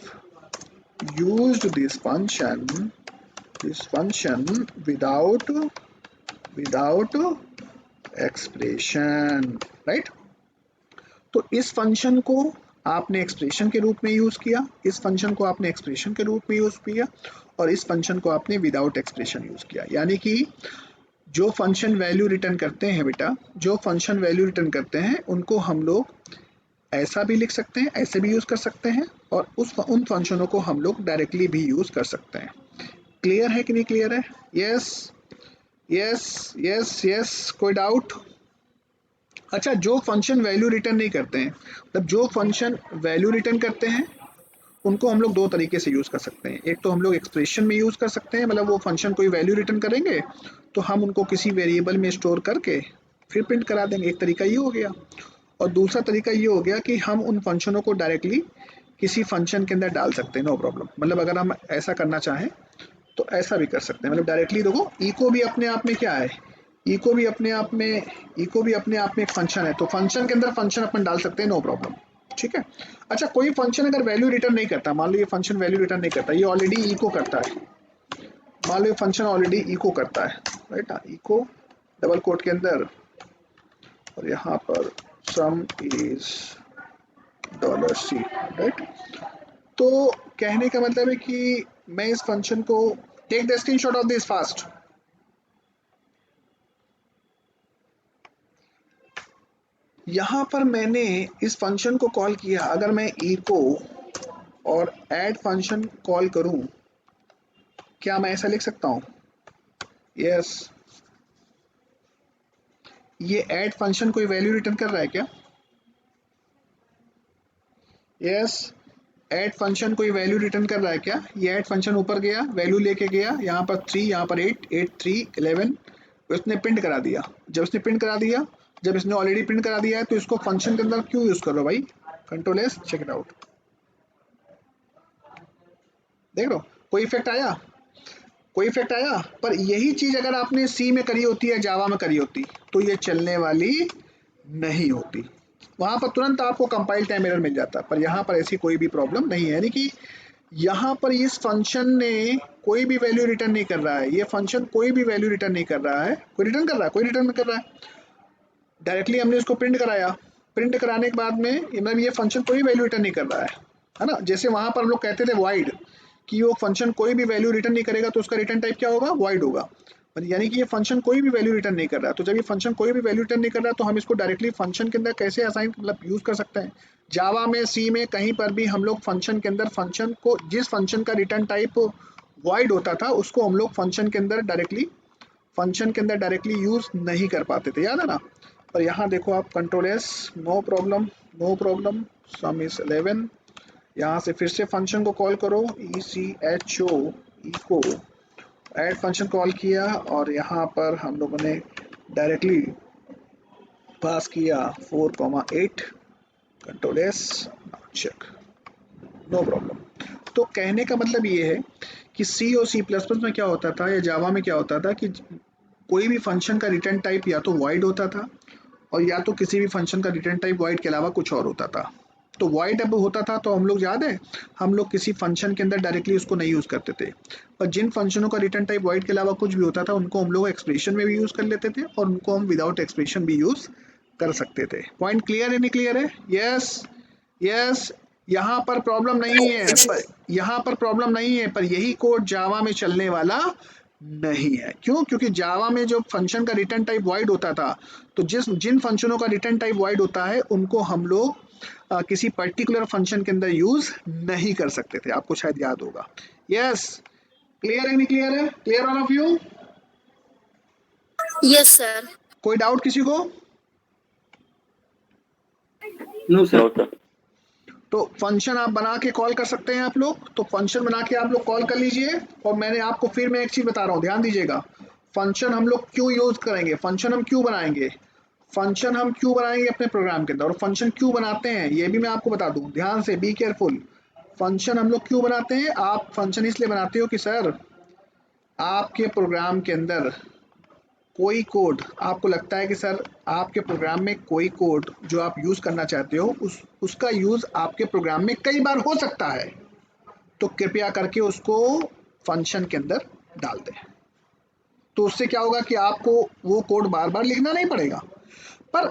used this function without expression, right. तो इस फंक्शन को आपने एक्सप्रेशन के रूप में यूज किया, इस फंक्शन को आपने एक्सप्रेशन के रूप में यूज किया, और इस फंक्शन को आपने विदाउट एक्सप्रेशन यूज किया। यानी कि जो फंक्शन वैल्यू रिटर्न करते हैं बेटा, जो फंक्शन वैल्यू रिटर्न करते हैं उनको हम लोग ऐसा भी लिख सकते हैं, ऐसे भी यूज कर सकते हैं, और उन फंक्शनों को हम लोग डायरेक्टली भी यूज कर सकते हैं। क्लियर है कि नहीं क्लियर है? यस यस यस यस, कोई डाउट? अच्छा, जो फंक्शन वैल्यू रिटर्न नहीं करते हैं, मतलब जो फंक्शन वैल्यू रिटर्न करते हैं उनको हम लोग दो तरीके से यूज कर सकते हैं। एक तो हम लोग एक्सप्रेशन में यूज कर सकते हैं, मतलब वो फंक्शन कोई वैल्यू रिटर्न करेंगे तो हम उनको किसी वेरिएबल में स्टोर करके फिर प्रिंट करा देंगे, एक तरीका ये हो गया। और दूसरा तरीका ये हो गया कि हम उन फंक्शनों को डायरेक्टली किसी फंक्शन के अंदर डाल सकते हैं, नो प्रॉब्लम। मतलब अगर हम ऐसा करना चाहें तो ऐसा भी कर सकते हैं, मतलब डायरेक्टली। देखो, इको भी अपने आप में क्या है, इको भी अपने आप में एक फंक्शन है, तो फंक्शन के अंदर फंक्शन अपन डाल सकते हैं, नो प्रॉब्लम, ठीक है। अच्छा, कोई फंक्शन अगर वैल्यू रिटर्न नहीं करता, मान लो ये फंक्शन वैल्यू रिटर्न नहीं करता, ये ऑलरेडी इको करता है, मान लो ये फंक्शन ऑलरेडी इको करता है, राइट ना, इको डबल कोट के अंदर, और यहाँ पर सम इज $C, राइट। तो कहने का मतलब है कि मैं इस फंक्शन को, take the screenshot of this fast, यहाँ पर मैंने इस फंक्शन को कॉल किया, अगर मैं इको और ऐड फंक्शन कॉल करूं, क्या मैं ऐसा लिख सकता हूं? यस, ये ऐड फंक्शन कोई वैल्यू रिटर्न कर रहा है क्या? यस, ऐड फंक्शन कोई वैल्यू रिटर्न कर रहा है क्या? ये ऐड फंक्शन ऊपर गया, वैल्यू लेके गया, यहाँ पर 3, यहाँ पर 8, 8 3 11, उसने प्रिंट करा दिया। जब उसने प्रिंट करा दिया, जब इसने ऑलरेडी प्रिंट करा दिया है, तो इसको फंक्शन के अंदर क्यों यूज कर रहे हो भाई? Control S, check it out. देख लो, कोई इफेक्ट आया? कोई इफेक्ट आया? पर यही चीज अगर आपने सी में करी होती है, जावा में करी होती, तो ये चलने वाली नहीं होती। वहां पर तुरंत आपको कंपाइल टाइम एरर मिल जाता, पर यहाँ पर ऐसी कोई भी प्रॉब्लम नहीं है। यानी कि यहाँ पर इस फंक्शन ने कोई भी वैल्यू रिटर्न नहीं कर रहा है, ये फंक्शन कोई भी वैल्यू रिटर्न नहीं कर रहा है। कोई रिटर्न कर रहा है? कोई रिटर्न नहीं कर रहा है। डायरेक्टली हमने इसको प्रिंट कराया, प्रिंट कराने के बाद में मतलब ये फंक्शन कोई वैल्यू रिटर्न नहीं कर रहा है ना। जैसे वहां पर हम लोग कहते थे वॉइड, कि वो फंक्शन कोई भी वैल्यू रिटर्न नहीं करेगा तो उसका रिटर्न टाइप क्या होगा? वॉइड होगा। यानी कि ये फंक्शन कोई भी वैल्यू रिटर्न नहीं कर रहा है। तो जब ये फंक्शन कोई भी वैल्यू रिटर्न नहीं कर रहा है, तो हम इसको डायरेक्टली फंक्शन के अंदर कैसे असाइन मतलब यूज कर सकते हैं? जावा में, सी में, कहीं पर भी हम लोग फंक्शन के अंदर फंक्शन को, जिस फंक्शन का रिटर्न टाइप वॉइड होता था, उसको हम लोग फंक्शन के अंदर डायरेक्टली यूज नहीं कर पाते थे, याद है ना। पर यहाँ देखो आप, control S, no problem, no problem, sum is 11। यहाँ से फिर से फंक्शन को कॉल करो, ECHO, echo, add function call किया, और यहाँ पर हम लोगों ने डायरेक्टली पास किया 4,8, control S, check, no problem. तो कहने का मतलब ये है कि सी और C++ में क्या होता था, या जावा में क्या होता था, कि कोई भी फंक्शन का रिटर्न टाइप या तो वॉइड होता था, और या तो किसी भी फंक्शन का रिटर्न टाइप वॉइड के अलावा कुछ और होता था। तो वॉइड अब होता था तो हम लोग, याद है, हम लोग किसी फंक्शन के अंदर डायरेक्टली उसको नहीं यूज करते थे। पर जिन फंक्शनों का रिटर्न टाइप वॉइड के अलावा कुछ भी होता था, उनको हम लोग एक्सप्रेशन में भी यूज कर लेते थे, और उनको हम विदाउट एक्सप्रेशन भी यूज कर सकते थे। पॉइंट क्लियर है, नहीं क्लियर है? यस, यस, यहाँ पर प्रॉब्लम नहीं है, पर यहाँ पर प्रॉब्लम नहीं है, पर यही कोड जावा में चलने वाला नहीं है। क्यों? क्योंकि जावा में जो फंक्शन का रिटर्न टाइप वॉइड होता था, तो जिन फंक्शनों का रिटर्न टाइप वॉइड होता है, उनको हम लोग किसी पर्टिकुलर फंक्शन के अंदर यूज नहीं कर सकते थे। आपको शायद याद होगा। यस, क्लियर है, नहीं क्लियर है? Clear all of you? Yes sir. कोई डाउट किसी को? No sir. No sir. तो फंक्शन आप बना के कॉल कर सकते हैं आप लोग, तो फंक्शन बना के आप लोग कॉल कर लीजिए। और मैंने आपको फिर मैं एक चीज बता रहा हूँ, ध्यान दीजिएगा। फंक्शन हम लोग क्यों यूज करेंगे, फंक्शन हम क्यों बनाएंगे, फंक्शन हम क्यों बनाएंगे अपने प्रोग्राम के अंदर, और फंक्शन क्यों बनाते हैं ये भी मैं आपको बता दूं, ध्यान से, बी केयरफुल। फंक्शन हम लोग क्यों बनाते हैं? आप फंक्शन इसलिए बनाते हो कि सर आपके प्रोग्राम के अंदर कोई कोड, आपको लगता है कि सर आपके प्रोग्राम में कोई कोड जो आप यूज करना चाहते हो, उसका यूज आपके प्रोग्राम में कई बार हो सकता है, तो कृपया करके उसको फंक्शन के अंदर डाल दें। तो उससे क्या होगा कि आपको वो कोड बार बार लिखना नहीं पड़ेगा। पर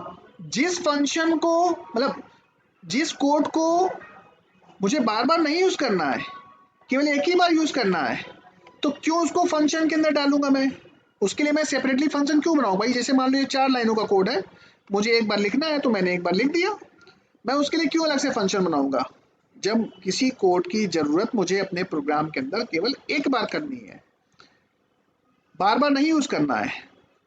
जिस फंक्शन को, मतलब जिस कोड को मुझे बार बार नहीं यूज करना है, केवल एक ही बार यूज करना है, तो क्यों उसको फंक्शन के अंदर डालूंगा मैं? उसके लिए मैं सेपरेटली फंक्शन क्यों बनाऊं भाई? जैसे मान लो ये 4 लाइनों का कोड है, मुझे एक बार लिखना है, तो मैंने एक बार लिख दिया, मैं उसके लिए क्यों अलग से फंक्शन बनाऊंगा? जब किसी कोड की जरूरत मुझे अपने प्रोग्राम के अंदर केवल एक बार करनी है, बार बार नहीं यूज करना है,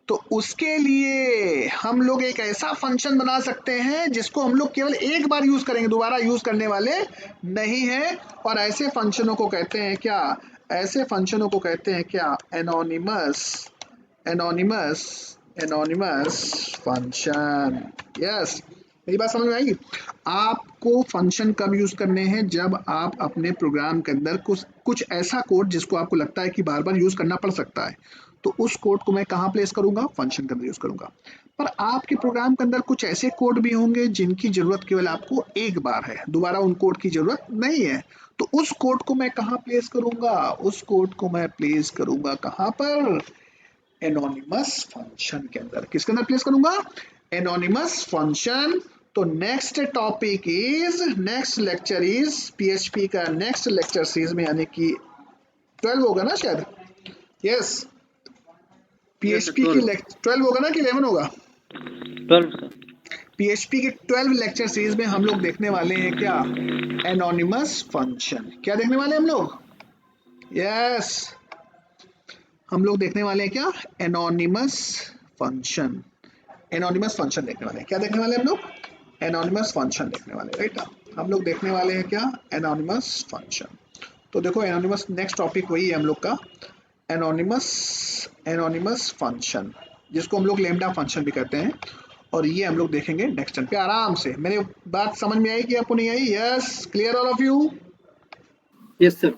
तो उसके लिए हम लोग एक ऐसा फंक्शन बना सकते हैं जिसको हम लोग केवल एक बार यूज करेंगे, दोबारा यूज करने वाले नहीं है। और ऐसे फंक्शनों को कहते हैं क्या? ऐसे फंक्शनों को कहते हैं क्या? Anonymous, anonymous, anonymous function. Yes, मेरी बात समझ में आई? आपको फंक्शन कब यूज करने हैं? जब आप अपने प्रोग्राम के अंदर कुछ ऐसा कोड जिसको आपको लगता है कि बार बार यूज करना पड़ सकता है, तो उस कोड को मैं कहाँ प्लेस करूंगा? फंक्शन के अंदर यूज करूंगा। पर आपके प्रोग्राम के अंदर कुछ ऐसे कोड भी होंगे जिनकी जरूरत केवल आपको एक बार है, दोबारा उन कोड की जरूरत नहीं है, तो उस कोड को मैं कहाँ प्लेस करूंगा? उस कोड को मैं प्लेस करूंगा कहाँ पर? एनोनिमस फंक्शन के अंदर। किसके अंदर प्लेस करूंगा? Anonymous function. तो next topic is, next lecture is PHP का नेक्स्ट लेक्चर सीरीज में, यानी कि 12 होगा ना शायद? यस, PHP की 12 होगा ना कि 11 होगा? 12 सर। PHP के 12 लेक्चर सीरीज में हम लोग देखने वाले हैं क्या, एनोनिमस फंक्शन। क्या देखने वाले हैं हम लोग, यस हम लोग देखने वाले हैं क्या, एनोनिमस फंक्शन। एनोनिमस फंक्शन देखने वाले हैं, क्या देखने वाले हैं हम लोग, एनोनिमस फंक्शन देखने वाले, राइट। हम लोग देखने वाले हैं क्या, एनोनिमस फंक्शन। तो देखो एनोनिमस नेक्स्ट टॉपिक वही है हम लोग का, एनोनिमस फंक्शन, जिसको हम लोग लैम्डा फंक्शन भी कहते हैं। और ये हम लोग देखेंगे नेक्स्ट टाइम पे आराम से। मेरी बात समझ में आई कि आपको नहीं आई, yes clear all of you, yes sir.